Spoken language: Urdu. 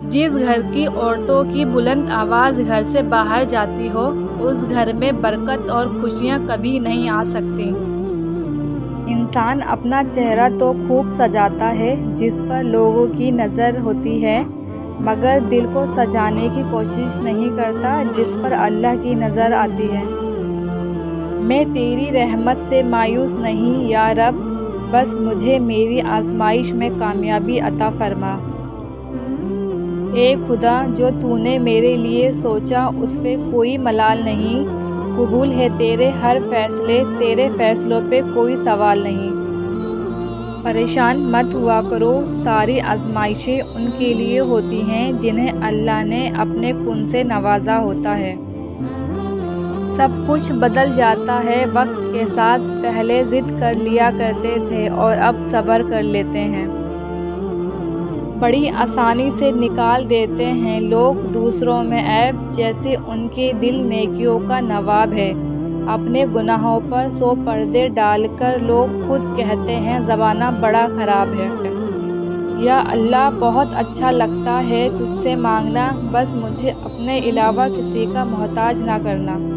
جس گھر کی عورتوں کی بلند آواز گھر سے باہر جاتی ہو، اس گھر میں برکت اور خوشیاں کبھی نہیں آ سکتی۔ انسان اپنا چہرہ تو خوب سجاتا ہے جس پر لوگوں کی نظر ہوتی ہے، مگر دل کو سجانے کی کوشش نہیں کرتا جس پر اللہ کی نظر آتی ہے۔ میں تیری رحمت سے مایوس نہیں یا رب، بس مجھے میری آزمائش میں کامیابی عطا فرما۔ اے خدا، جو تو نے میرے لیے سوچا اس پہ کوئی ملال نہیں، قبول ہے تیرے ہر فیصلے، تیرے فیصلوں پہ کوئی سوال نہیں۔ پریشان مت ہوا کرو، ساری آزمائشیں ان کے لیے ہوتی ہیں جنہیں اللہ نے اپنے کن سے نوازا ہوتا ہے۔ سب کچھ بدل جاتا ہے وقت کے ساتھ، پہلے ضد کر لیا کرتے تھے اور اب صبر کر لیتے ہیں۔ بڑی آسانی سے نکال دیتے ہیں لوگ دوسروں میں عیب، جیسے ان کے دل نیکیوں کا نواب ہے۔ اپنے گناہوں پر 100 پردے ڈال کر لوگ خود کہتے ہیں زمانہ بڑا خراب ہے۔ یا اللہ، بہت اچھا لگتا ہے تجھ سے مانگنا، بس مجھے اپنے علاوہ کسی کا محتاج نہ کرنا۔